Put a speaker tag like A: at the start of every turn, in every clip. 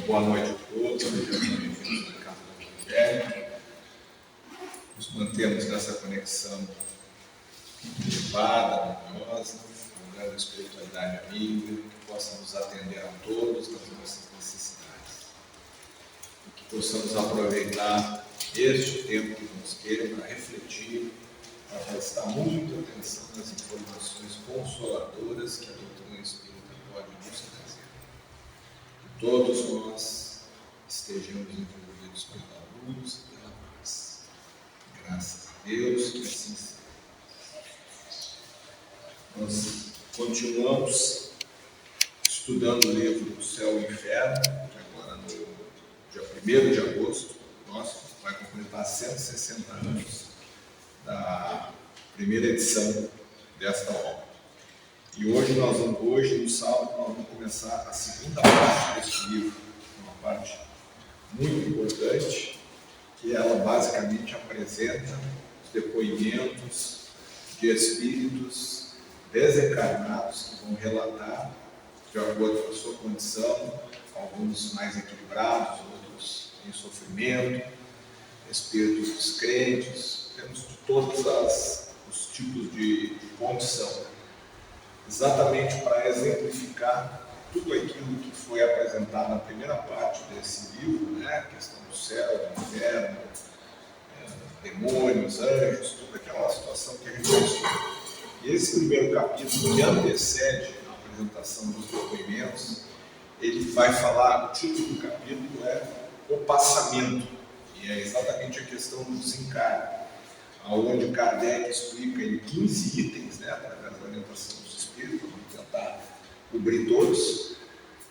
A: Boa noite a todos, sejam bem-vindos à Casa do Evangelho. Nos mantemos nessa conexão elevada, harmoniosa, com a espiritualidade amiga, que possa nos atender a todos nas nossas necessidades. E que possamos aproveitar este tempo que nos queira para refletir, para prestar muita atenção nas informações consoladoras que a doutrina espírita pode nos trazer. Que todos nós estejamos envolvidos pela luz e pela paz. Graças a Deus que assim seja. Nós continuamos estudando o livro do Céu e Inferno, que agora no dia 1º de agosto, nosso vai completar 160 anos da primeira edição desta obra. E hoje, no sábado, nós vamos começar a segunda parte deste livro, uma parte muito importante, que ela basicamente apresenta os depoimentos de espíritos desencarnados que vão relatar, de acordo com a sua condição, alguns mais equilibrados, outros em sofrimento, espíritos descrentes, temos de todos os tipos de condição, exatamente para exemplificar tudo aquilo que foi apresentado na primeira parte desse livro, né? A questão do céu, do inferno, demônios, anjos, toda aquela situação que a gente estuda. E esse primeiro capítulo, que antecede a apresentação dos depoimentos, ele vai falar, o título do capítulo é O Passamento, e é exatamente a questão do desencarne, onde Kardec explica em 15 itens, né, através da orientação dos espíritos, vamos tentar cobrir todos,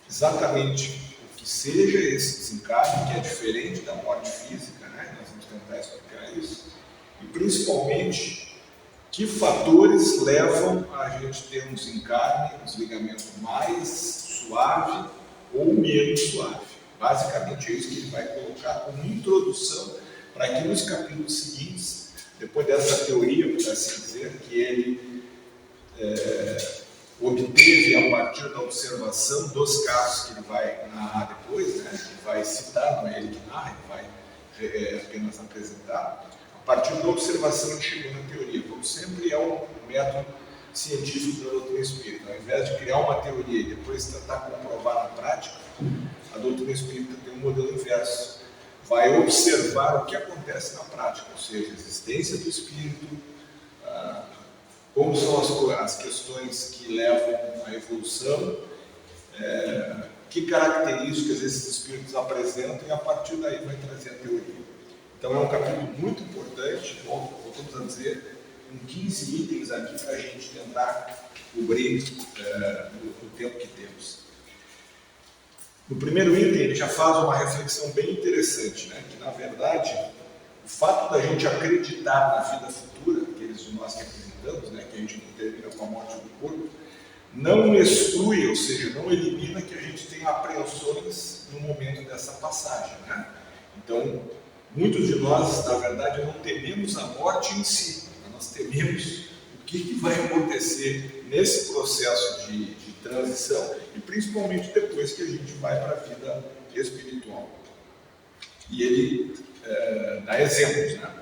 A: exatamente o que seja esse desencarne, que é diferente da morte física, né, nós vamos tentar explicar isso, e principalmente que fatores levam a gente ter um desencarne, um desligamento mais suave ou menos suave. Basicamente é isso que ele vai colocar como introdução para que nos capítulos seguintes, depois dessa teoria, por assim dizer, que ele obteve a partir da observação dos casos que ele vai narrar depois, né? Ele vai citar, não é ele que narra, ele vai apenas apresentar. A partir da observação ele chegou na teoria, como sempre é um método científico da doutrina espírita. Ao invés de criar uma teoria e depois tentar comprovar na prática, a doutrina espírita tem um modelo inverso. Vai observar o que acontece na prática, ou seja, a existência do espírito, como são as questões que levam à evolução, que características esses espíritos apresentam, e a partir daí vai trazer a teoria. Então é um capítulo muito importante, voltamos a dizer, com 15 itens aqui para a gente tentar cobrir o tempo que temos. No primeiro item ele já faz uma reflexão bem interessante, né? Que na verdade o fato da gente acreditar na vida futura, aqueles de nós que acreditamos, né? Que a gente não termina com a morte do corpo, não exclui, ou seja, não elimina que a gente tenha apreensões no momento dessa passagem, né? Então, muitos de nós, na verdade, não tememos a morte em si, nós tememos o que vai acontecer nesse processo de transição e principalmente depois que a gente vai para a vida espiritual. E ele dá exemplos, né?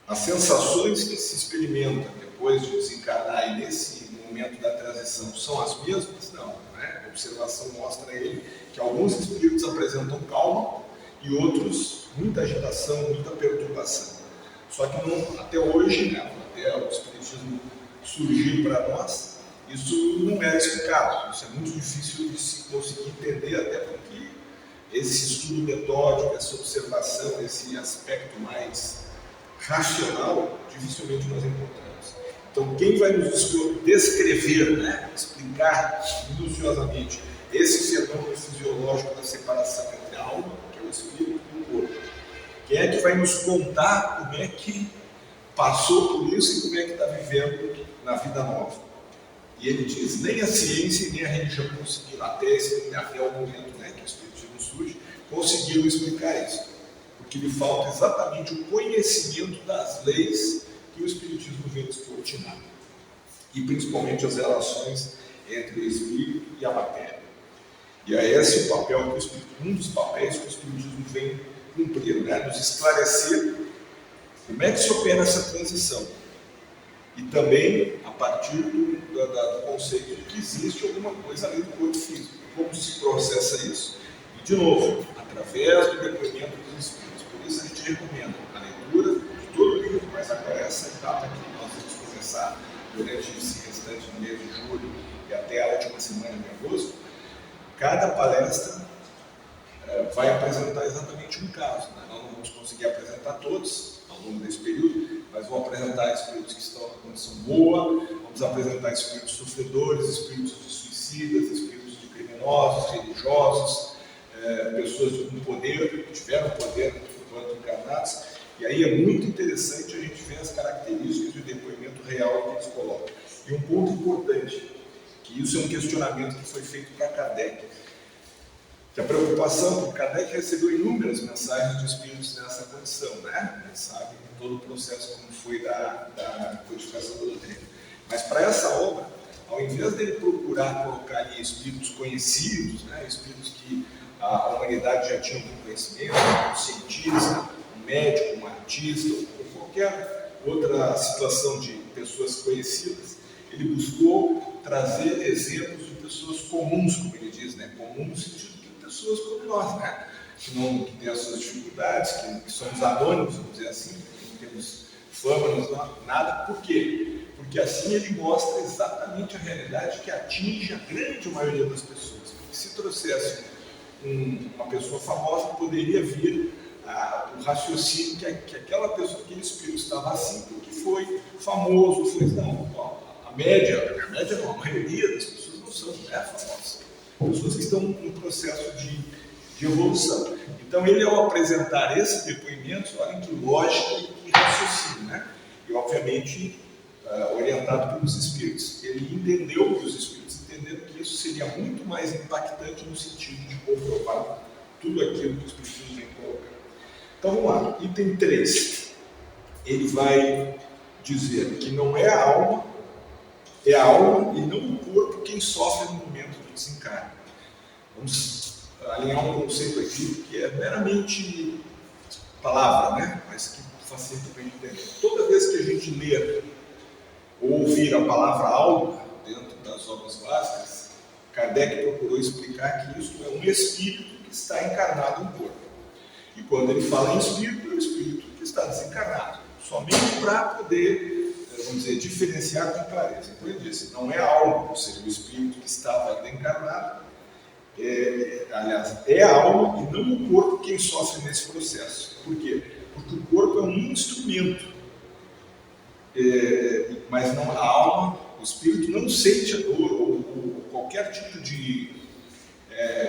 A: As sensações que se experimentam depois de desencarnar e nesse momento da transição são as mesmas? Não, né? A observação mostra a ele que alguns espíritos apresentam calma e outros muita agitação, muita perturbação. Só que não, até hoje, né, até o espiritismo surgir para nós, isso não é explicado. Isso é muito difícil de se conseguir entender, até porque esse estudo metódico, essa observação, esse aspecto mais racional, dificilmente nós encontramos. Então, quem vai nos descrever, né, explicar minuciosamente esse fenômeno fisiológico da separação entre a alma, que é o espírito, e o corpo? Quem é que vai nos contar como é que passou por isso e como é que está vivendo na vida nova? E ele diz, nem a ciência nem a religião conseguiram, até o momento, né, que o espiritismo surge, conseguiram explicar isso. Porque lhe falta exatamente o conhecimento das leis que o espiritismo vem descortinar. E principalmente as relações entre o espírito e a matéria. E é esse o papel que o Espírito, um dos papéis que o Espiritismo vem cumprir, né? Nos esclarecer como é que se opera essa transição. E também a partir do conceito de que existe alguma coisa além do corpo físico. Como se processa isso? E, de novo, através do depoimento dos Espíritos. Por isso a gente recomenda a leitura de todo o livro, mas agora essa etapa que nós vamos começar durante esse restante do mês de julho e até a última semana de agosto, cada palestra vai apresentar exatamente um caso. Né? Nós não vamos conseguir apresentar todos ao longo desse período, mas vou apresentar espíritos que estão em condição boa, vamos apresentar espíritos sofredores, espíritos de suicidas, espíritos de criminosos, religiosos, pessoas com poder, que tiveram poder enquanto encarnados. E aí é muito interessante a gente ver as características do depoimento real que eles colocam. E um ponto importante, que isso é um questionamento que foi feito para Kardec, que a preocupação, porque Kardec recebeu inúmeras mensagens de espíritos nessa condição, né? Ele sabe todo o processo como foi da codificação da doutrina. Mas para essa obra, ao invés dele procurar colocar ali espíritos conhecidos, né? Espíritos que a humanidade já tinha algum conhecimento, um cientista, um médico, um artista, ou qualquer outra situação de pessoas conhecidas, ele buscou trazer exemplos de pessoas comuns, como ele diz, né? Comum no sentido de pessoas como nós, né? Que têm as suas dificuldades, que somos anônimos, vamos dizer assim, que não temos fama, nada. Por quê? Porque assim ele mostra exatamente a realidade que atinge a grande maioria das pessoas. Porque se trouxesse uma pessoa famosa, poderia vir o raciocínio que aquela pessoa, aquele espírito estava assim porque foi famoso, a média não, a maioria das pessoas não são famosas, pessoas que estão no processo de evolução. Então ele, ao apresentar esse depoimento, olha que lógica e raciocínio, né? E obviamente orientado pelos espíritos, ele entendeu que os espíritos entenderam que isso seria muito mais impactante no sentido de comprovar tudo aquilo que os espíritos vêm colocar. Então vamos lá, item 3, ele vai dizer que não é a alma, é a alma e não o corpo quem sofre no momento do desencarne. Vamos alinhar um conceito aqui que é meramente palavra, né? Mas que facilita para a gente entender. Toda vez que a gente ler ou ouvir a palavra alma dentro das obras básicas, Kardec procurou explicar que isso é um espírito que está encarnado no corpo. E quando ele fala em espírito, é o espírito que está desencarnado, somente para poder, vamos dizer, diferenciar com clareza. Então ele disse, não é a alma, ou seja, o espírito que estava encarnado, aliás, é a alma e não o corpo quem sofre nesse processo. Por quê? Porque o corpo é um instrumento, mas não a alma, o espírito não sente a dor ou qualquer tipo de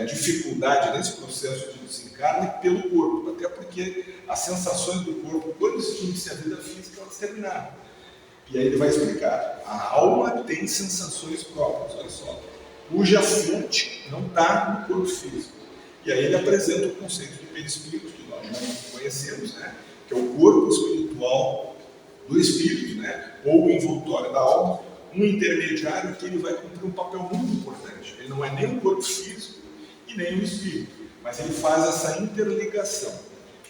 A: dificuldade nesse processo de desencarne pelo corpo, até porque as sensações do corpo, quando se inicia a vida física, elas terminaram. E aí ele vai explicar, a alma tem sensações próprias, olha só, cuja fonte não está no corpo físico. E aí ele apresenta o conceito de perispírito, que nós já conhecemos, né? Que é o corpo espiritual do espírito, né? Ou o envoltório da alma, um intermediário que ele vai cumprir um papel muito importante. Ele não é nem o corpo físico e nem o espírito, mas ele faz essa interligação.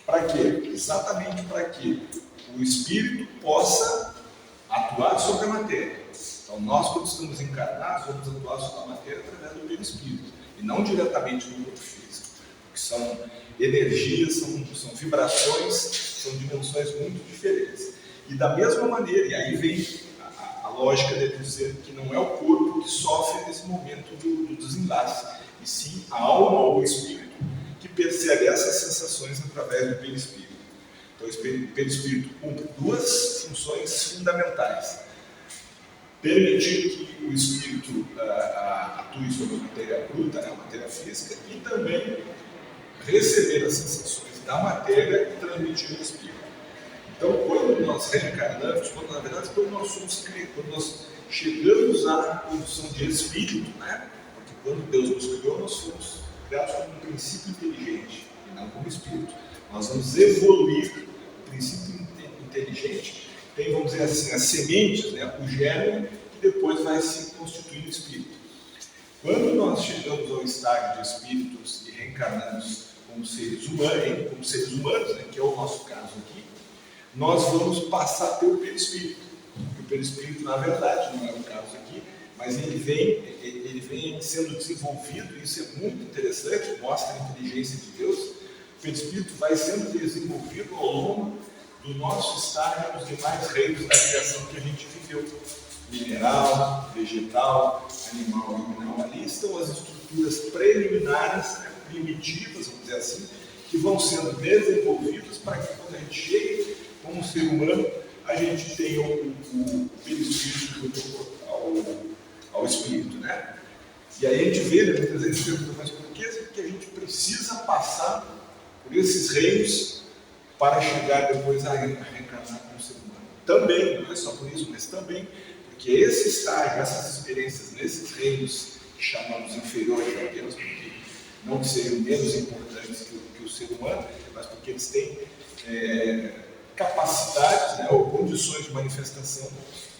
A: Para quê? Exatamente para que o espírito possa atuar sobre a matéria. Então nós, quando estamos encarnados, vamos atuar sobre a matéria através do perispírito, e não diretamente no corpo físico, porque são energias, são vibrações, são dimensões muito diferentes. E da mesma maneira, e aí vem a lógica de dizer que não é o corpo que sofre nesse momento do desenlace, e sim a alma ou o espírito que percebe essas sensações através do perispírito. Então o perispírito cumpre duas funções fundamentais: permitir que o espírito atue sobre a matéria bruta, né, a matéria física, e também receber as sensações da matéria e transmitir ao espírito. Então, quando nós reencarnamos, quando nós chegamos à condição de espírito, né, porque quando Deus nos criou, nós fomos criados como um princípio inteligente, e não como espírito. Nós vamos evoluir o princípio inteligente, tem, vamos dizer assim, as sementes, né, o germe, que depois vai se constituir no espírito. Quando nós chegamos ao estágio de espíritos e reencarnamos como seres humanos, né, que é o nosso caso aqui, nós vamos passar pelo perispírito. O perispírito, na verdade, não é o caso aqui, mas ele vem sendo desenvolvido, e isso é muito interessante, mostra a inteligência de Deus. O perispírito vai sendo desenvolvido ao longo do nosso estágio nos demais reinos da criação que a gente viveu. Mineral, vegetal, animal e mineral. Ali estão as estruturas preliminares, né, primitivas, vamos dizer assim, que vão sendo desenvolvidas para que quando a gente chegue como ser humano, a gente tenha o perispírito junto ao espírito, né? E aí a gente vê, né, muitas vezes pergunta, mas por que a gente precisa passar por esses reinos para chegar depois a reencarnar como ser humano? Também, não é só por isso, mas também porque esse estágio, essas experiências nesses reinos que chamamos inferiores apenas porque não seriam menos importantes que o ser humano, mas porque eles têm capacidades, né, ou condições de manifestação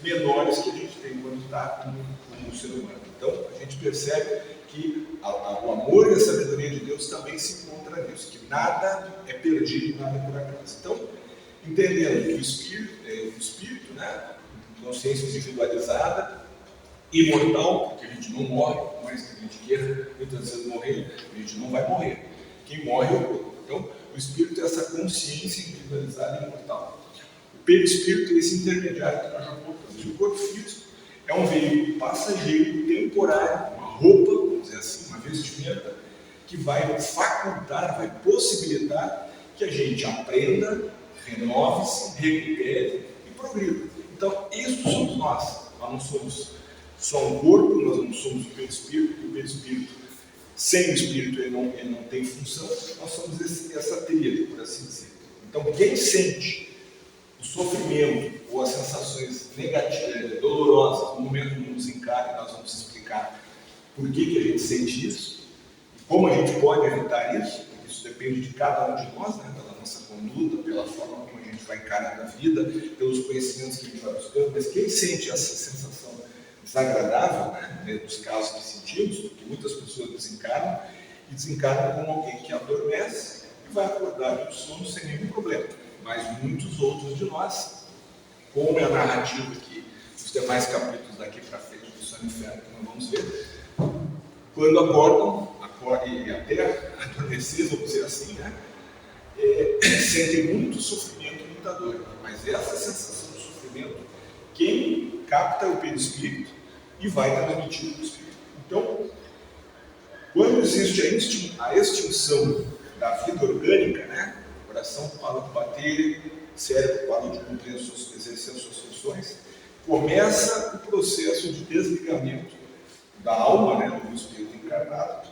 A: menores que a gente tem quando está como ser humano. Então, a gente percebe que o amor e a sabedoria de Deus também se encontram nisso, que nada é perdido, nada é por acaso. Então, entendendo que o espírito, né, consciência individualizada, imortal, porque a gente não morre, por mais que a gente queira muitas vezes morrer, a gente não vai morrer. Quem morre é o corpo. Então, o espírito é essa consciência individualizada e imortal. O perispírito é esse intermediário que nós já colocamos. O corpo físico é um veículo passageiro, temporário, uma roupa, vamos dizer assim, uma vestimenta, que vai facultar, vai possibilitar que a gente aprenda, renove-se, recupere e progrida. Então, isso somos nós. Nós não somos só um corpo, nós não somos o perispírito, e o perispírito, sem o espírito, ele não tem função. Nós somos essa tríade, por assim dizer. Então, quem sente o sofrimento ou as sensações negativas, dolorosas, no momento do desencarne, nós vamos explicar por que a gente sente isso, e como a gente pode evitar isso, porque isso depende de cada um de nós, né, pela nossa conduta, pela forma como a gente vai encarando a vida, pelos conhecimentos que a gente vai buscando. Mas quem sente essa sensação desagradável, né, dos casos que sentimos, porque muitas pessoas desencarnam, e desencarnam como alguém que adormece e vai acordar do sono sem nenhum problema. Mas muitos outros de nós, como é a narrativa que os demais capítulos daqui para frente do Céu e Inferno que nós vamos ver, quando acordam e até adormecer, vamos dizer assim, né, sentem muito sofrimento e muita dor. Mas essa sensação de sofrimento, quem capta é o perispírito e vai transmitir o espírito. Então, quando existe a extinção da vida orgânica, né, o coração para de bater, o cérebro para de cumprir exercer as suas funções, começa o processo de desligamento da alma, né, do espírito encarnado,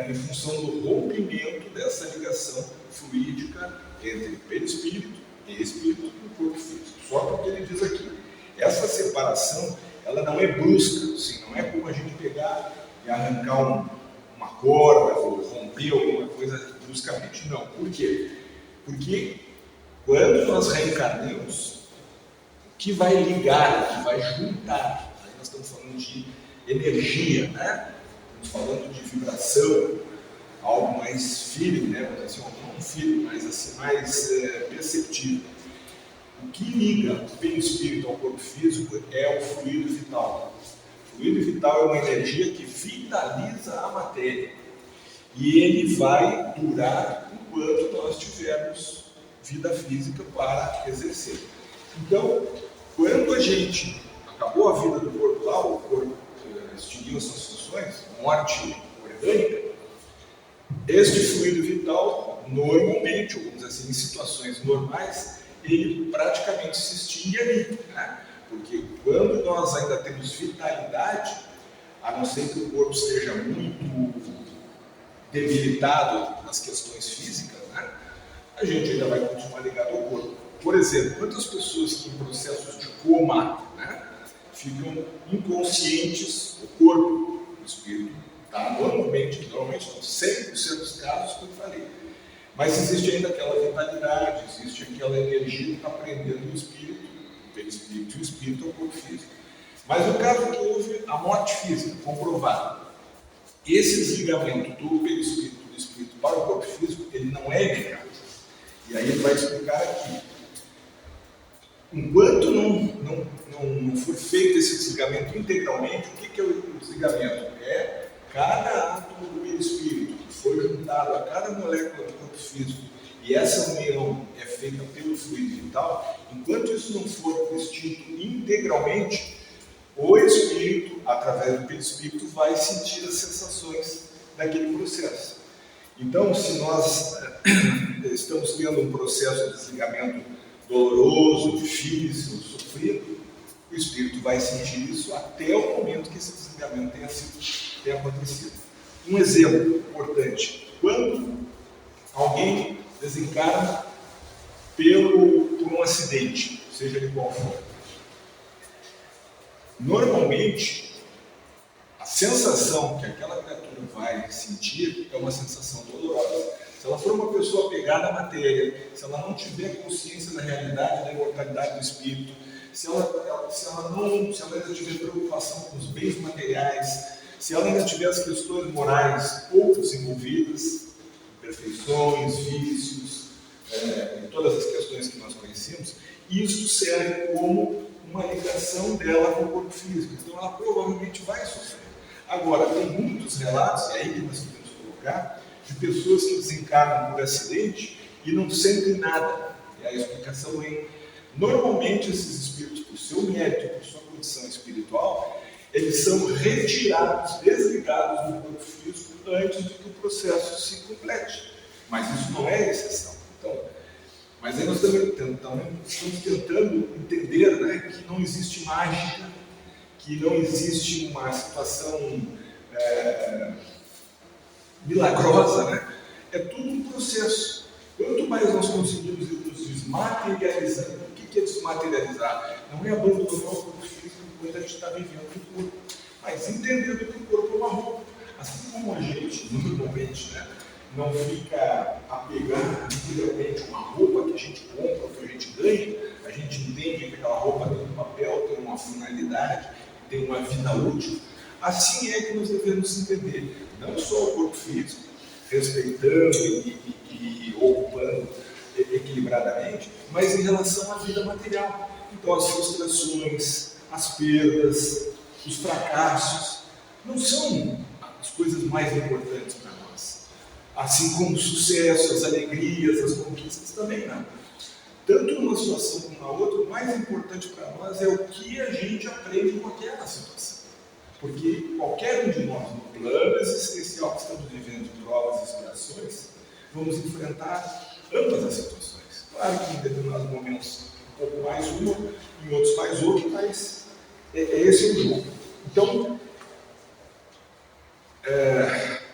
A: em função do rompimento dessa ligação fluídica entre perispírito e espírito no corpo físico. Só porque ele diz aqui, essa separação, ela não é brusca, assim, não é como a gente pegar e arrancar uma corda ou romper alguma coisa bruscamente. Não. Por quê? Porque quando nós reencarnamos, o que vai ligar, o que vai juntar, aí nós estamos falando de energia, né? Estamos falando de vibração, algo mais firme, né? Assim, não firme, mas assim, mais perceptível. O que liga o perispírito ao corpo físico é o fluido vital. O fluido vital é uma energia que vitaliza a matéria. E ele vai durar enquanto nós tivermos vida física para exercer. Então, quando a gente acabou a vida do corpo lá, o corpo extinguiu as suas funções, morte orgânica, este fluido vital, normalmente, ou vamos dizer assim, em situações normais, ele praticamente se extingue ali, né? Porque quando nós ainda temos vitalidade, a não ser que o corpo esteja muito debilitado nas questões físicas, né, a gente ainda vai continuar ligado ao corpo. Por exemplo, quantas pessoas que em processos de coma, né, ficam inconscientes do corpo, do espírito, tá? Normalmente não, 100% dos casos que eu falei. Mas existe ainda aquela vitalidade, existe aquela energia que está prendendo o espírito, o perispírito e o espírito ao corpo físico. Mas no caso que houve a morte física, comprovada, esse desligamento do perispírito do espírito para o corpo físico, ele não é imediato. E aí ele vai explicar aqui. Enquanto não for feito esse desligamento integralmente, o que é o desligamento? É cada átomo do perispírito que foi juntado a cada molécula do corpo físico, e essa união é feita pelo fluido vital, enquanto isso não for extinto integralmente, o espírito, através do perispírito, vai sentir as sensações daquele processo. Então, se nós estamos tendo um processo de desligamento doloroso, difícil, sofrido, o espírito vai sentir isso até o momento que esse desligamento tenha acontecido. Um exemplo importante: quando alguém desencarna por um acidente, seja ele qual for, normalmente a sensação que aquela criatura vai sentir é uma sensação dolorosa. Se ela for uma pessoa apegada à matéria, se ela não tiver consciência da realidade, da imortalidade do espírito, se ela ainda tiver preocupação com os bens materiais, se ela ainda tiver as questões morais pouco desenvolvidas, imperfeições, vícios, e todas as questões que nós conhecemos, isso serve como uma ligação dela com o corpo físico. Então ela provavelmente vai sofrer. Agora, tem muitos relatos, e aí que nós podemos colocar, de pessoas que desencarnam por acidente e não sentem nada. E a explicação é: normalmente esses espíritos, por seu mérito, por sua condição espiritual, eles são retirados, desligados do corpo físico antes de que o processo se complete. Mas isso não é exceção. Então, mas aí nós estamos tentando entender, né, que não existe mágica, que não existe uma situação milagrosa, né? É tudo um processo. Quanto mais nós conseguimos nos desmaterializando, o que é desmaterializar? Não é abandonar o corpo físico enquanto a gente está vivendo no corpo, mas entendendo que o corpo é uma roupa. Assim como a gente, normalmente, né, não fica apegado literalmente a uma roupa que a gente compra, que a gente ganha, a gente entende que aquela roupa tem um papel, tem uma finalidade, tem uma vida útil. Assim é que nós devemos entender, não só o corpo físico, respeitando e ocupando equilibradamente, mas em relação à vida material. Então as frustrações, as perdas, os fracassos, não são as coisas mais importantes para nós. Assim como o sucesso, as alegrias, as conquistas também não. Tanto numa situação como na outra, o mais importante para nós é o que a gente aprende com aquela situação. Porque qualquer um de nós, no plano existencial que estamos vivendo de provas e expiações, vamos enfrentar ambas as situações. Claro que em determinados momentos um pouco mais uma, em outros mais outra, mas esse é o jogo. Então,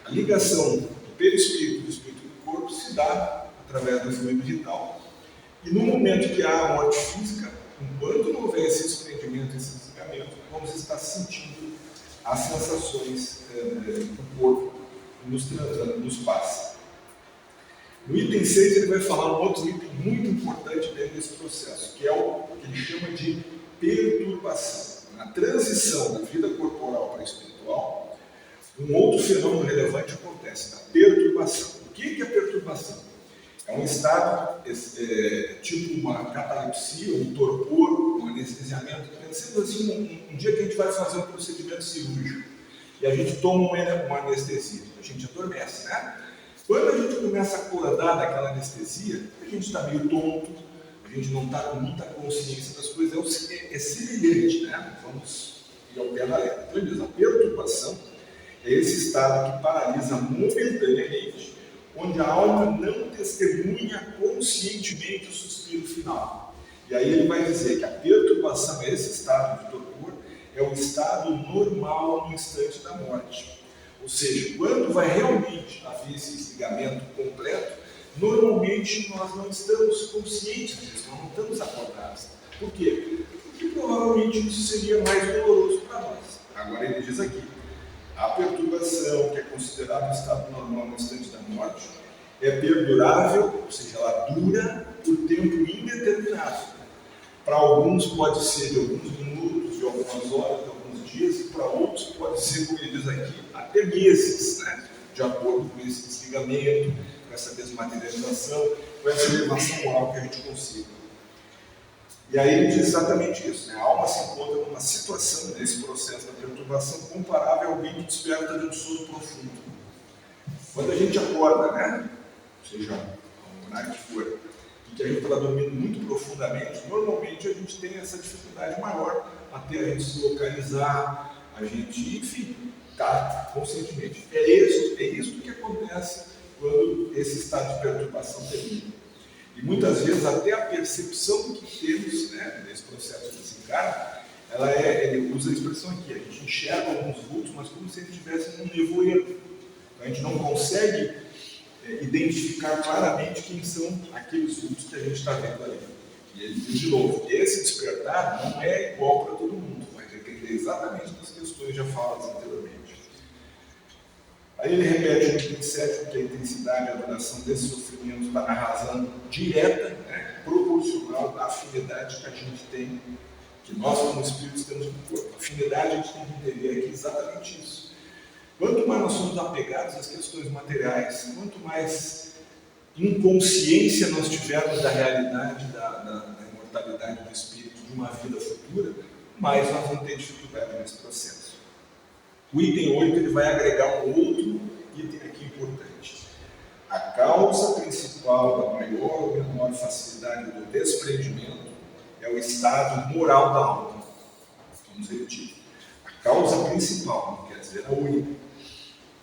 A: a ligação do perispírito e do espírito do corpo se dá através do fluido vital. E no momento que há a morte física, enquanto não houver esse desprendimento, esse desligamento, vamos estar sentindo as sensações que o corpo nos passa. No item 6 ele vai falar um outro item muito importante dentro desse processo, que é o que ele chama de perturbação. Na transição da vida corporal para a espiritual, um outro fenômeno relevante acontece, a perturbação. O que é a perturbação? É um estado tipo uma catalepsia, um torpor, um anestesiamento. Pensando assim, um dia que a gente vai fazer um procedimento cirúrgico e a gente toma uma anestesia, a gente adormece, né? Quando a gente começa a acordar daquela anestesia, a gente está meio tonto, a gente não está com muita consciência das coisas, é semelhante, né? Vamos ir ao pé da letra. Então ele diz, a perturbação é esse estado que paralisa momentaneamente, onde a alma não testemunha conscientemente o suspiro final. E aí ele vai dizer que a perturbação, esse estado de torpor, é o estado normal no instante da morte. Ou seja, quando vai realmente haver esse desligamento completo, normalmente nós não estamos conscientes disso, nós não estamos acordados. Por quê? Porque provavelmente isso seria mais doloroso para nós. Agora ele diz aqui, a perturbação, que é considerada um estado normal no instante da morte, é perdurável, ou seja, ela dura por tempo indeterminado. Para alguns pode ser de alguns minutos, de algumas horas, de alguns dias, e para outros pode ser, como ele diz aqui, até meses, né? De acordo com esse desligamento, com essa desmaterialização, com essa elevação moral que a gente consiga. E aí ele diz exatamente isso, né? A alma se encontra numa situação, nesse processo da perturbação, comparável a alguém que desperta de um sono profundo. Quando a gente acorda, né? Seja o horário que for, e que a gente está dormindo muito profundamente, normalmente a gente tem essa dificuldade maior até a gente se localizar, a gente, enfim, tá conscientemente. É isso que acontece quando esse estado de perturbação termina. E muitas vezes até a percepção que temos, né, nesse processo de desencarne, ele usa a expressão aqui, a gente enxerga alguns vultos, mas como se ele estivesse num nevoeiro. A gente não consegue identificar claramente quem são aqueles vultos que a gente está vendo ali. E ele diz de novo, esse despertar não é igual para todo mundo, vai depender exatamente das questões já faladas anteriormente. Aí ele repete no item 7 que a intensidade e a duração desse sofrimento está na razão direta, né, proporcional à afinidade que a gente tem, que nós como espíritos temos com o corpo. Afinidade a gente tem que entender aqui exatamente isso. Quanto mais nós somos apegados às questões materiais, quanto mais inconsciência nós tivermos da realidade, da imortalidade do espírito, de uma vida futura, mais nós vamos ter dificuldade nesse processo. O item 8 ele vai agregar um outro item aqui importante. A causa principal da maior ou menor facilidade do desprendimento é o estado moral da alma. Vamos repetir. A causa principal, não quer dizer a única.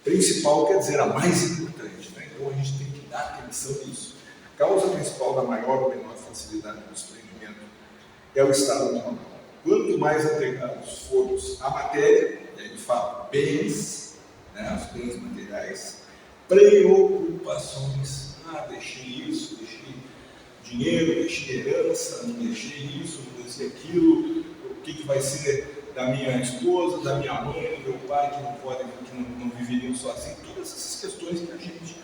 A: Principal quer dizer a mais importante, né? Então a gente tem que dar atenção nisso. A causa principal da maior ou menor facilidade do desprendimento é o estado moral. Quanto mais apegados formos à matéria, e aí ele fala bens, né, os bens materiais, preocupações, deixei isso, deixei dinheiro, deixei herança, não deixei isso, não deixei aquilo, o que vai ser da minha esposa, da minha mãe, do meu pai, que não viveriam sozinhos, todas essas questões que a gente,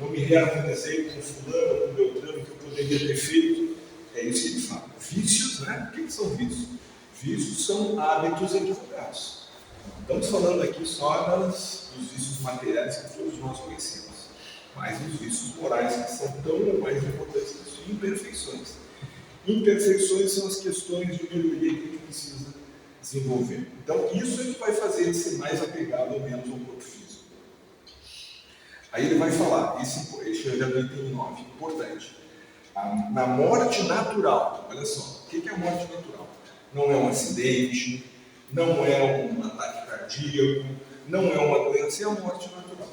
A: não me reharmonizei com fulano, com Beltrano, que eu poderia ter feito. É isso que ele fala. Vícios, né? O que são vícios? Vícios são hábitos equivocados. Não estamos falando aqui só dos vícios materiais que todos nós conhecemos, mas dos vícios morais que são tão mais importantes que as imperfeições. Imperfeições são as questões de melhoria que a gente precisa desenvolver. Então, isso é que vai fazer ele ser mais apegado ou menos ao corpo físico. Aí ele vai falar, esse já do item 9, importante. Na morte natural, olha só, o que é a morte natural? Não é um acidente, não é um ataque cardíaco, não é uma doença, é a morte natural.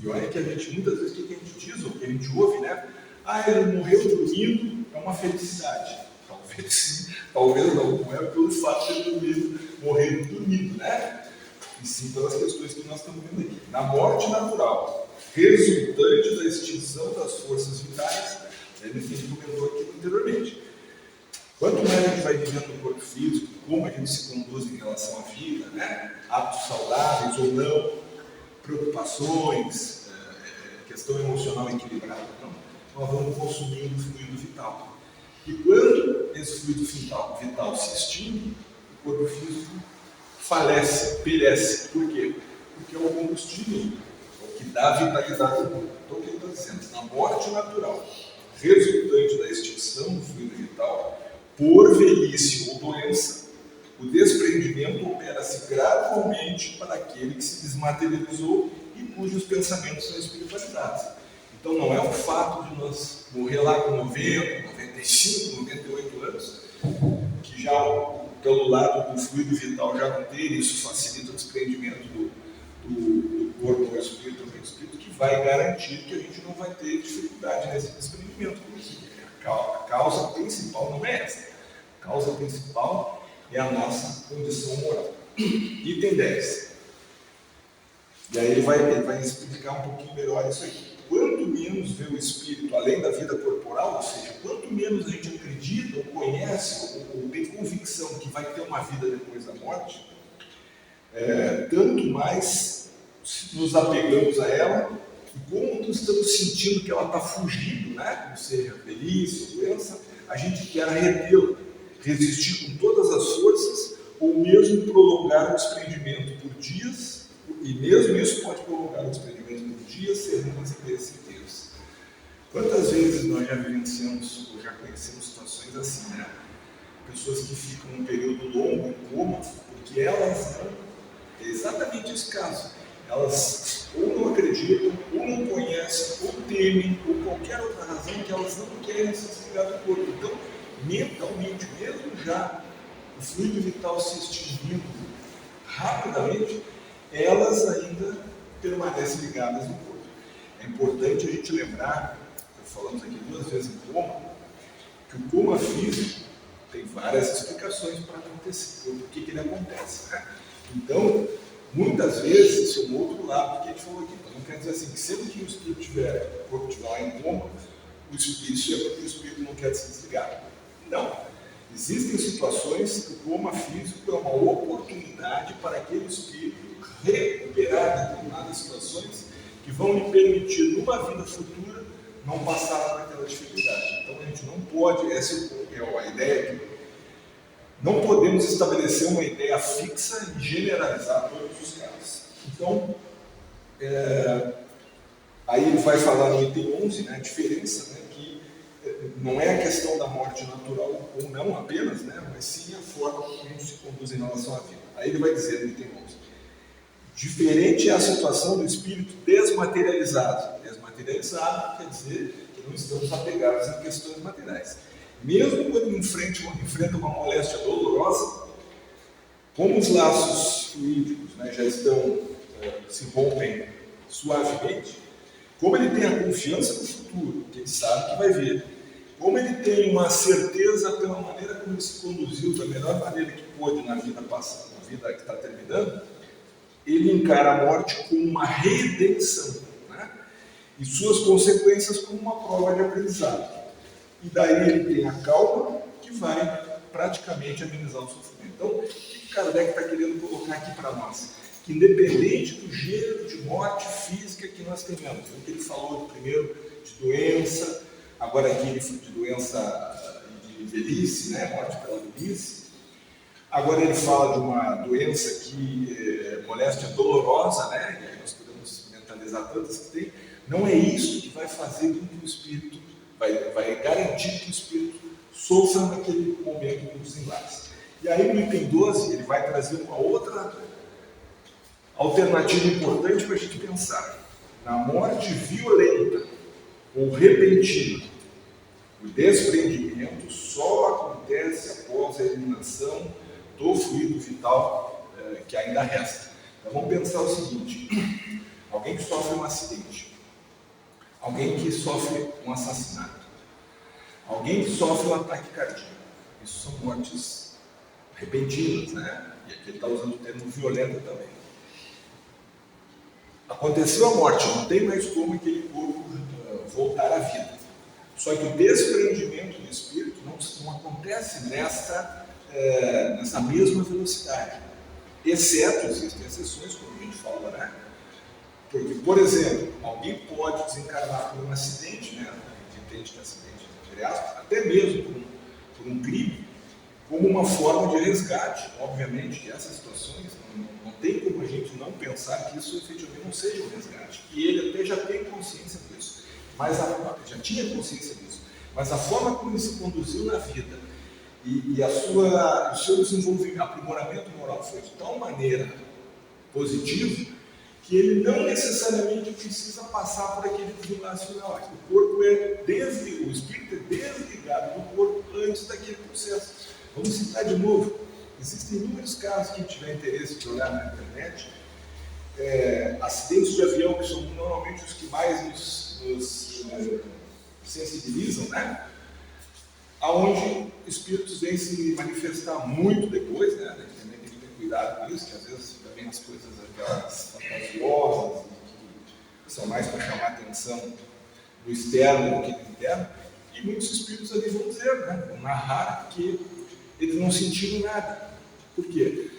A: E olha que a gente, muitas vezes, o que a gente diz, ou o que a gente ouve, né? Ele morreu dormindo, é uma felicidade. Talvez não é pelo fato de ele morrer dormindo, né? E sim pelas questões que nós estamos vendo aqui. Na morte natural, resultante da extinção das forças vitais, que a gente comentou aqui anteriormente. Quanto mais a gente vai vivendo no corpo físico, como a gente se conduz em relação à vida, né? Hábitos saudáveis ou não, preocupações, questão emocional equilibrada, não, nós vamos consumindo fluido vital. E quando esse fluido vital se extingue, o corpo físico falece, perece. Por quê? Porque é o combustível, é o que dá vitalidade ao corpo. Então o que ele está dizendo? Na morte natural, resultante da extinção do fluido vital, por velhice ou doença, o desprendimento opera-se gradualmente para aquele que se desmaterializou e cujos pensamentos são espiritualizados. Então não é o fato de nós morrer lá com 90, 95, 98 anos, que já pelo lado do fluido vital já não ter, isso facilita o desprendimento do corpo ao espírito, que vai garantir que a gente não vai ter dificuldade nesse desprendimento. A causa principal não é essa. A causa principal é a nossa condição moral. Item 10. E aí ele vai explicar um pouquinho melhor isso aqui. Quanto menos vê o espírito além da vida corporal, ou seja, quanto menos a gente acredita, ou conhece, ou tem convicção que vai ter uma vida depois da morte, tanto mais nos apegamos a ela, e como nós estamos sentindo que ela está fugindo, né? Ou seja, velhice, doença, a gente quer retê-la, resistir com todas as forças, ou mesmo prolongar o desprendimento por dias, e mesmo isso pode prolongar o desprendimento por dias, semanas e meses inteiros. Quantas vezes nós já vivenciamos ou já conhecemos situações assim, né? Pessoas que ficam um período longo em coma, porque elas não, é exatamente esse caso, elas ou não acreditam, ou não conhecem, ou temem, ou qualquer outra razão que elas não querem se desligar do corpo. Então, mentalmente, mesmo já o fluido vital se extinguindo rapidamente, elas ainda permanecem ligadas no corpo. É importante a gente lembrar, falamos aqui 2 vezes em coma, que o coma físico tem várias explicações para acontecer, por que ele acontece, né? Então, muitas vezes, esse é um outro lado que a gente falou aqui. Então, não quer dizer assim, que sempre que o corpo estiver lá em coma, isso é porque o espírito não quer se desligar. Não. Existem situações que o coma físico é uma oportunidade para aquele espírito recuperar determinadas situações que vão lhe permitir, numa vida futura, não passar por aquela dificuldade. Então, a gente não pode, essa é a ideia aqui, não podemos estabelecer uma ideia fixa e generalizar todos os casos. Então, aí ele vai falar no item 11, né, a diferença, né, que não é a questão da morte natural ou não apenas, né, mas sim a forma como a gente se conduz em relação à vida. Aí ele vai dizer no item 11, diferente é a situação do espírito desmaterializado. Desmaterializado quer dizer que não estamos apegados a questões materiais. Mesmo quando ele enfrenta uma moléstia dolorosa, como os laços fluídicos, né, já estão, se rompem suavemente, como ele tem a confiança no futuro, que ele sabe que vai vir, como ele tem uma certeza pela maneira como ele se conduziu, da melhor maneira que pôde na vida passada, na vida que está terminando, ele encara a morte como uma redenção, né, e suas consequências como uma prova de aprendizado. E daí ele tem a calma que vai praticamente amenizar o sofrimento. Então, o que Kardec está querendo colocar aqui para nós? Que independente do gênero de morte física que nós tenhamos, o que ele falou primeiro de doença, agora aqui ele falou de doença de velhice, né, morte pela velhice, agora ele fala de uma doença que é moléstia dolorosa, né, e aí nós podemos mentalizar tantas que tem, não é isso que vai fazer com que o espírito vai garantir que o espírito sofra naquele momento do desenlace. E aí no item 12 ele vai trazer uma outra alternativa importante para a gente pensar. Na morte violenta ou repentina, o desprendimento só acontece após a eliminação do fluido vital que ainda resta. Então vamos pensar o seguinte, alguém que sofre um acidente, alguém que sofre um assassinato, alguém que sofre um ataque cardíaco. Isso são mortes repentinas, né? E aqui ele está usando o termo violenta também. Aconteceu a morte, não tem mais como aquele corpo voltar à vida. Só que o desprendimento do espírito não acontece nessa mesma velocidade. Exceto, existem exceções, como a gente fala, né? Porque, por exemplo, alguém pode desencarnar por um acidente, né? A gente entende que é acidente, entre aspas, até mesmo por um crime, como uma forma de resgate. Obviamente que essas situações não tem como a gente não pensar que isso efetivamente não seja um resgate. E ele até já tem consciência disso, mas já tinha consciência disso. Mas a forma como ele se conduziu na vida e o seu desenvolvimento, aprimoramento moral foi de tal maneira positivo que ele não necessariamente precisa passar por aquele desenlace final. O corpo o espírito é desligado do corpo antes daquele processo. Vamos citar de novo. Existem inúmeros casos, quem tiver interesse de olhar na internet, acidentes de avião, que são normalmente os que mais nos sensibilizam, né? Onde espíritos vêm se manifestar muito depois, né? A gente também tem que ter cuidado com isso, que às vezes também as coisas aquelas fantasiosas, que são mais para chamar a atenção do externo do que do interno, e muitos espíritos ali vão dizer, né? Vão narrar que eles não sentiram nada. Por quê?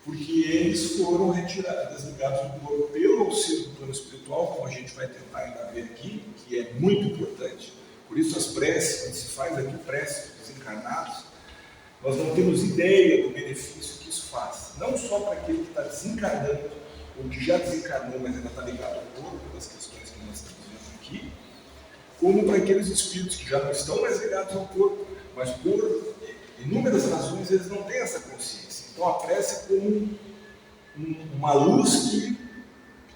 A: Porque eles foram retirados, desligados do corpo pelo auxílio do plano espiritual, como a gente vai tentar ainda ver aqui, que é muito importante. Por isso as preces, quando se faz aqui prece dos encarnados, nós não temos ideia do benefício que isso faz, não só para aquele que está desencarnando, ou que já desencarnou, mas ainda está ligado ao corpo, das questões que nós estamos vendo aqui, como para aqueles espíritos que já não estão mais ligados ao corpo, mas por inúmeras razões eles não têm essa consciência. Então a prece é como uma luz que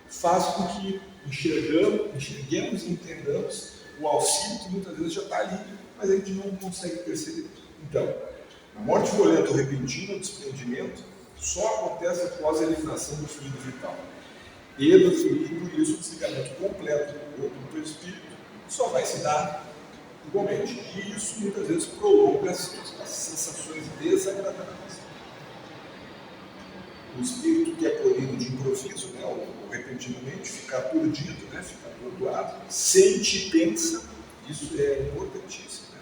A: faz com que enxerguemos e entendamos o auxílio que muitas vezes já está ali, mas a gente não consegue perceber. Então, a morte violenta ou repentina, o desprendimento, só acontece após a eliminação do fluido vital. E por isso o desligamento completo do corpo do perispírito só vai se dar igualmente. E isso muitas vezes prolonga as sensações desagradáveis. O espírito que é colhido de improviso, né, ou repentinamente, fica aturdido, né, fica atordoado, sente e pensa, isso é importantíssimo. Né?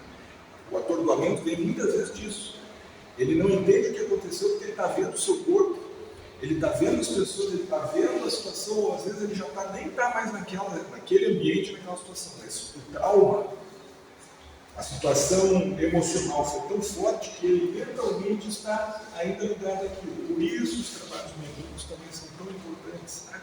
A: O atordoamento vem muitas vezes disso. Ele não entende o que aconteceu porque ele está vendo o seu corpo, ele está vendo as pessoas, ele está vendo a situação, ou às vezes ele já nem está mais naquele ambiente, naquela situação. Mas o trauma, a situação emocional foi tão forte que ele mentalmente está ainda ligado àquilo. Por isso os trabalhos mediúnicos também são tão importantes, né?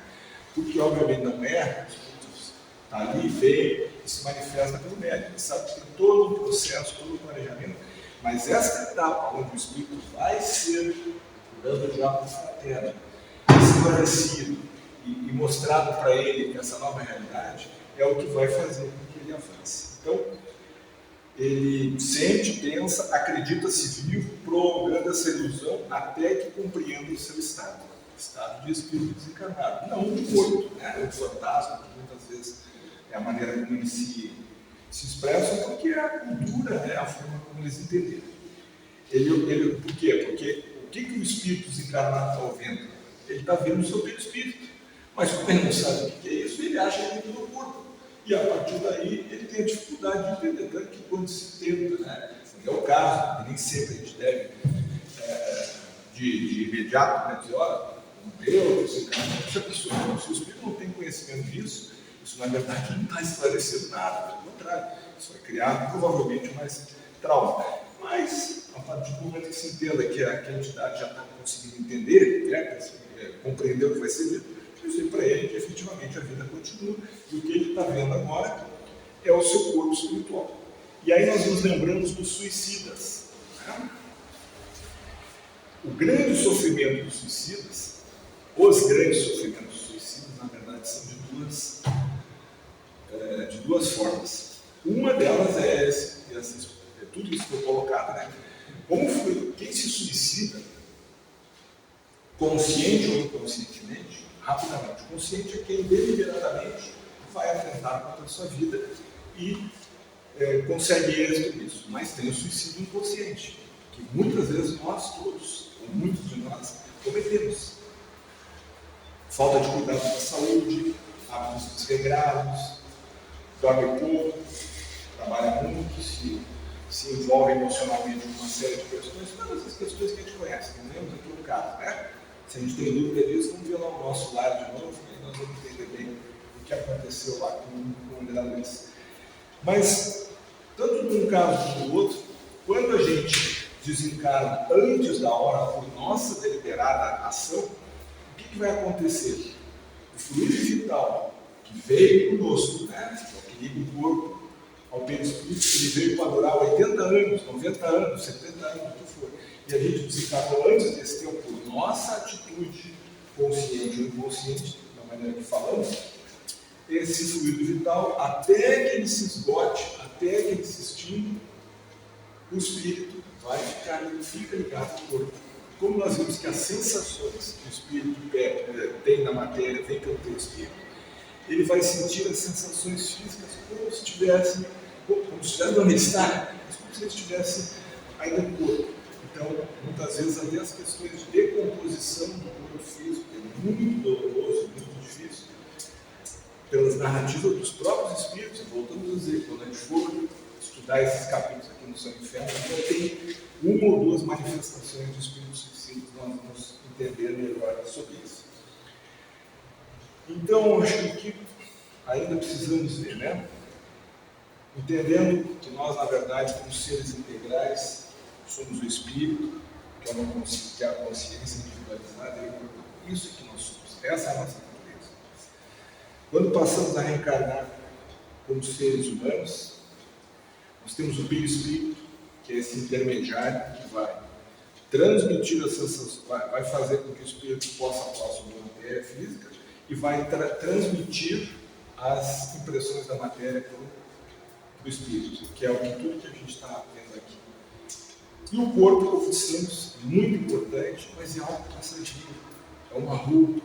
A: Porque obviamente não é, os espíritos está ali, vem e se manifesta pelo médico. Ele sabe que tem todo um processo, todo um planejamento, mas essa etapa onde o espírito vai ser dando já para o fraterno, esclarecido e mostrado para ele essa nova realidade, é o que vai fazer com que ele avance. Então, ele sente, pensa, acredita-se vivo, prolongando essa ilusão até que compreenda o seu estado de espírito desencarnado, não de morto, né? O fantasma, que muitas vezes é a maneira como eles se expressam, porque é a cultura, é a forma como eles entenderam. Por quê? Porque o que o espírito desencarnado está vendo? Ele está vendo o seu perispírito, mas como ele não sabe o que é isso, ele acha que é no corpo. E a partir daí ele tem a dificuldade de entender, tanto que quando se tenta, né, é o caso, e nem sempre a gente deve de imediato, né, dizer, olha, Deus, se a pessoa, se o espírito não tem conhecimento disso, isso na verdade não está esclarecendo nada, pelo contrário, isso vai criar provavelmente mais trauma. Mas, a partir do momento que se entenda que a entidade já está conseguindo entender, né, compreender o que vai ser dito, isso para ele que efetivamente a vida continua, e o que ele está vendo agora é o seu corpo espiritual. E aí nós nos lembramos dos suicidas. Né? O grande sofrimento dos suicidas, os grandes sofrimentos dos suicidas, na verdade, são de duas formas. Uma delas é tudo isso que foi colocado, né? Quem se suicida, consciente ou inconscientemente, rapidamente. O consciente é quem deliberadamente vai atentar contra a sua vida e consegue êxito nisso. Mas tem o suicídio inconsciente, que muitas vezes nós todos, ou muitos de nós, cometemos. Falta de cuidado com a saúde, hábitos desregrados, dorme pouco, trabalha muito, se envolve emocionalmente com uma série de questões, todas as questões que a gente conhece, não vemos aqui no caso, né? Se a gente tem dúvida disso, vamos ver lá o nosso lar de novo, e nós vamos entender bem o que aconteceu lá com o André Luiz. Mas, tanto num caso como no outro, quando a gente desencarna antes da hora por nossa deliberada ação, o que vai acontecer? O fluido vital que veio conosco, né, o equilíbrio do corpo ao perispírito, ele veio para durar 80 anos, 90 anos, 70 anos, o que for. E a gente desencarnou antes desse tempo por nossa atitude consciente ou inconsciente, da maneira que falamos, esse fluido vital, até que ele se esgote, até que ele se extinga, o espírito fica ligado ao corpo. Como nós vimos que as sensações que o espírito tem na matéria vem pelo teu espírito, ele vai sentir as sensações físicas como se estivesse onde está, mas como se ele estivesse ainda no corpo. Então, muitas vezes, até as questões de decomposição do corpo físico é muito doloroso, muito difícil, pelas narrativas dos próprios espíritos. Voltamos a dizer, quando a gente for estudar esses capítulos aqui no Céu e Inferno, já tem uma ou duas manifestações de espíritos suicidas, nós vamos entender melhor sobre isso. Então, acho que ainda precisamos ver, né? Entendendo que nós, na verdade, como seres integrais, somos o espírito, que é que é a consciência individualizada e imortal. Isso é que nós somos, essa é a nossa natureza. Quando passamos a reencarnar como seres humanos, nós temos o perispírito, que é esse intermediário que vai transmitir as sensações, vai fazer com que o espírito possa atuar sobre a matéria física e vai transmitir as impressões da matéria para o espírito, que é tudo que a gente está vendo aqui. E o corpo, como dissemos, é muito importante, mas é algo passagieiro, é uma roupa.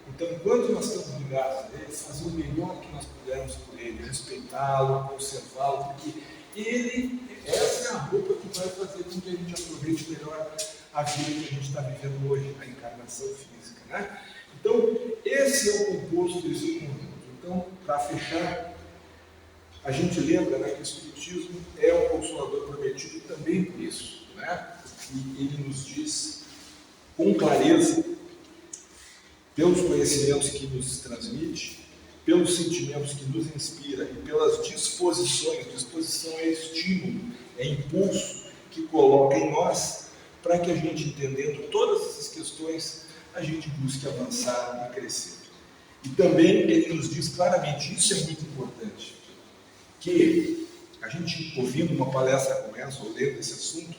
A: Então, quando nós estamos ligados a ele, fazer o melhor que nós pudermos por ele, respeitá-lo, conservá-lo, porque essa é a roupa que vai fazer com que a gente aproveite melhor a vida que a gente está vivendo hoje, a encarnação física, né? Então, esse é o composto desse conjunto. Então, para fechar, a gente lembra, né, que o Espiritismo é o Consolador prometido também por isso, né? E ele nos diz com clareza, pelos conhecimentos que nos transmite, pelos sentimentos que nos inspira e pelas disposições, disposição é estímulo, é impulso que coloca em nós, para que a gente, entendendo todas essas questões, a gente busque avançar e crescer. E também ele nos diz claramente, isso é muito importante, que a gente, ouvindo uma palestra como essa, ou lendo esse assunto,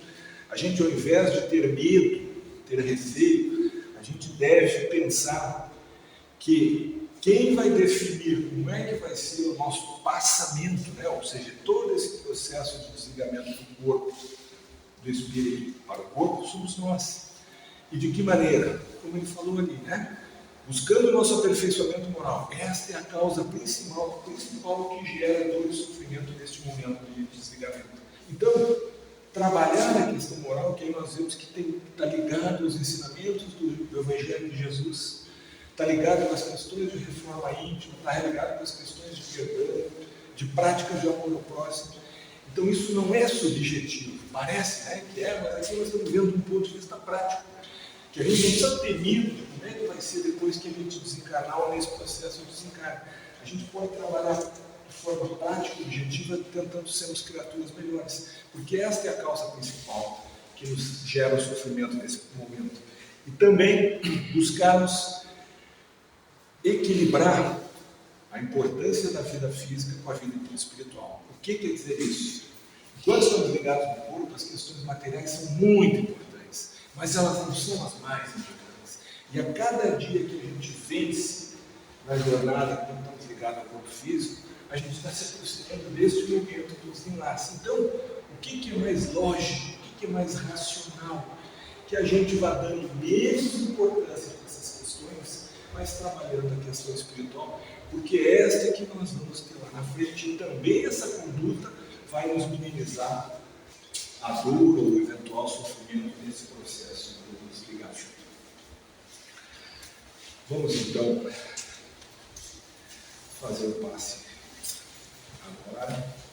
A: a gente, ao invés de ter medo, ter receio, a gente deve pensar que quem vai definir como é que vai ser o nosso passamento, né? Ou seja, todo esse processo de desligamento do corpo, do espírito para o corpo, somos nós. E de que maneira? Como ele falou ali, né? Buscando o nosso aperfeiçoamento moral. Esta é a causa principal que gera dor e sofrimento neste momento de desligamento. Então, trabalhar a questão moral, que aí nós vemos que está ligado aos ensinamentos do Evangelho de Jesus, está ligado com as questões de reforma íntima, está ligado com as questões de perdão, de práticas de amor ao próximo. Então isso não é subjetivo, parece, né, que é, mas aqui nós estamos vendo um ponto de vista prático, que a gente não precisa ter medo de como é que vai ser depois que a gente desencarnar ou nesse processo de desencarne. A gente pode trabalhar de forma prática, objetiva, tentando sermos criaturas melhores, porque esta é a causa principal que nos gera o sofrimento nesse momento. E também buscarmos equilibrar a importância da vida física com a vida espiritual. O que quer dizer isso? Enquanto estamos ligados no corpo, as questões materiais são muito importantes, mas elas não são as mais importantes. E a cada dia que a gente vence na jornada, quando estamos ligados ao corpo físico, a gente está se aproximando deste momento do desenlace. Então, o que é mais lógico, o que é mais racional? Que a gente vá dando menos importância para essas questões, mas trabalhando a questão espiritual, porque esta é que nós vamos ter lá na frente, e também essa conduta vai nos minimizar a dor ou o eventual sofrimento nesse processo de desligamento. Vamos então fazer o passe agora.